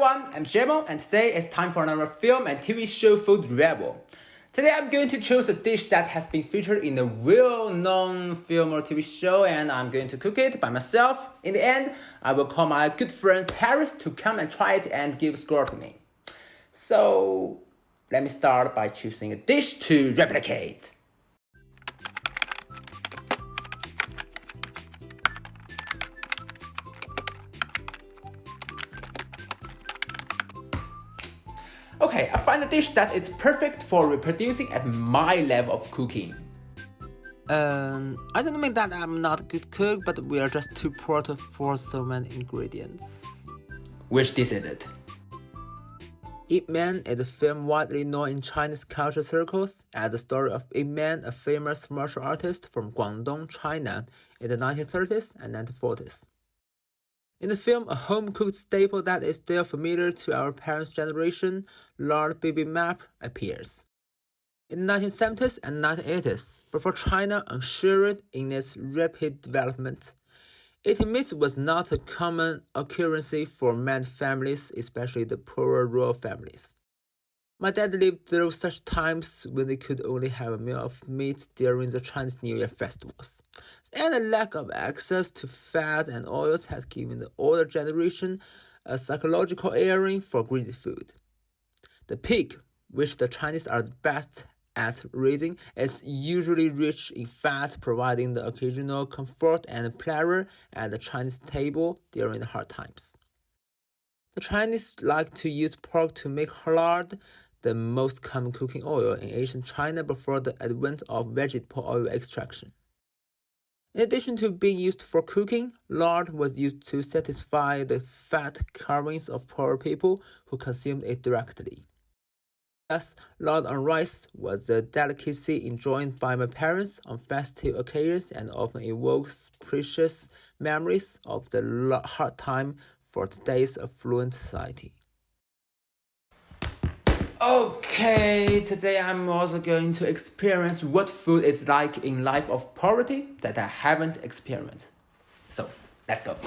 everyone, I'm Jamo, and today it's time for another film and TV show food review. Today I'm going to choose a dish that has been featured in a well-known film or TV show, and I'm going to cook it by myself. In the end, I will call my good friend Harris to come and try it and give a score to me. So, let me start by choosing a dish to replicate. Okay, I find a dish that is perfect for reproducing at my level of cooking. I don't mean that I'm not a good cook, but we are just too poor to afford so many ingredients. Which dish is it? Ip Man is a film widely known in Chinese culture circles as the story of Ip Man, a famous martial artist from Guangdong, China, in the 1930s and 1940s. In the film, a home-cooked staple that is still familiar to our parents' generation, Lard Bibimbap, appears. In the 1970s and 1980s, before China ushered in its rapid development, eating meat was not a common occurrence for many families, especially the poorer rural families. My dad lived through such times when they could only have a meal of meat during the Chinese New Year festivals, and the lack of access to fat and oils had given the older generation a psychological airing for greedy food. The pig, which the Chinese are the best at raising, is usually rich in fat, providing the occasional comfort and pleasure at the Chinese table during the hard times. The Chinese like to use pork to make lard, the most common cooking oil in ancient China before the advent of vegetable oil extraction. In addition to being used for cooking, lard was used to satisfy the fat cravings of poor people who consumed it directly. Thus, lard on rice was a delicacy enjoyed by my parents on festive occasions and often evokes precious memories of the hard time for today's affluent society. Okay, today I'm also going to experience what food is like in life of poverty that I haven't experienced. So, let's go.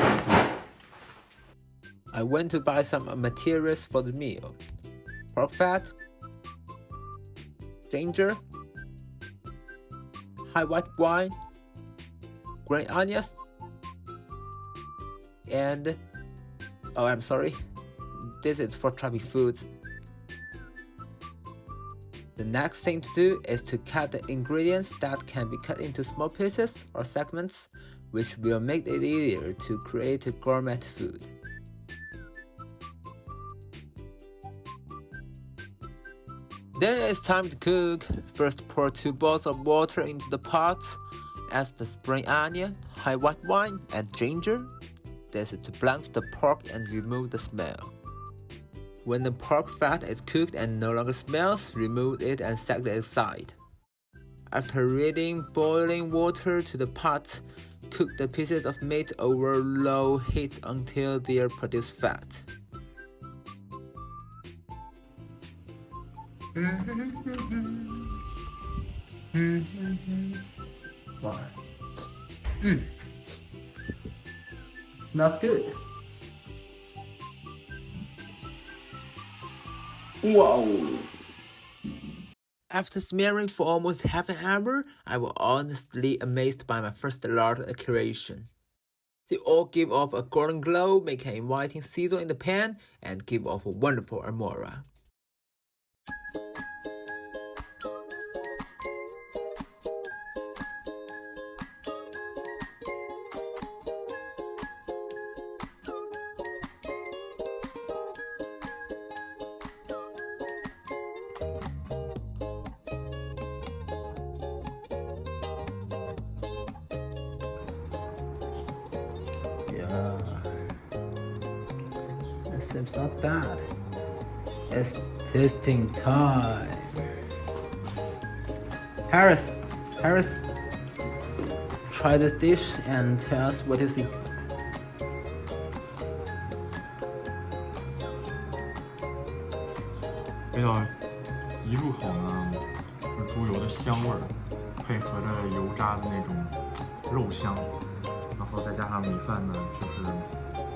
I went to buy some materials for the meal. Pork fat, ginger, high white wine, green onions, and I'm sorry, this is for chubby foods. The next thing to do is to cut the ingredients that can be cut into small pieces or segments, which will make it easier to create a gourmet food. Then it's time to cook. First, pour 2 bowls of water into the pot. Add the spring onion, high white wine, and ginger. This is to blanch the pork and remove the smell. When the pork fat is cooked and no longer smells, remove it and set it aside. After adding boiling water to the pot, cook the pieces of meat over low heat until they produce fat. Wow. Smells good. Whoa! After smearing for almost half an hour, I was honestly amazed by my first lard creation. They all give off a golden glow, make an inviting sizzle in the pan, and give off a wonderful aroma. Yeah, it seems not bad. It's tasting time. Harris, try this dish and tell us what you think. 味道一入口呢，是猪油的香味儿，配合着油炸的那种肉香，然后再加上米饭呢，就是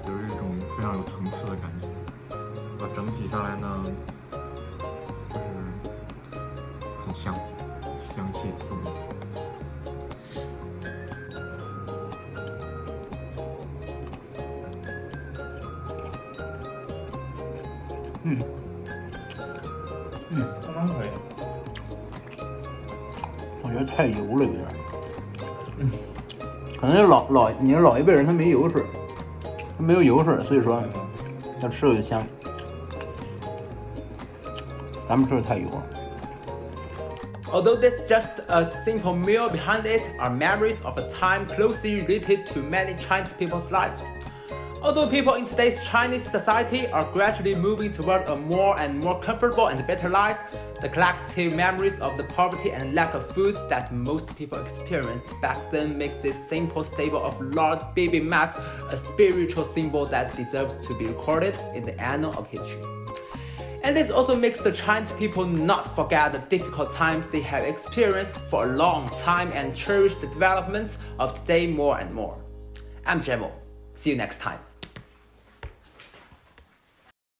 有一种非常有层次的感觉。整体上来呢，就是很香，香气特别。刚刚可以。我觉得太油了，有点。可能你老一辈人他没油水，他没有油水，所以说要吃着就香。咱们吃的太油了。Although this just a simple meal, behind it are memories of a time closely related to many Chinese people's lives. Although people in today's Chinese society are gradually moving toward a more and more comfortable and better life, the collective memories of the poverty and lack of food that most people experienced back then make this simple staple of Lard Bibimbap a spiritual symbol that deserves to be recorded in the annal of history. And this also makes the Chinese people not forget the difficult times they have experienced for a long time and cherish the developments of today more and more. I'm Jamo. See you next time.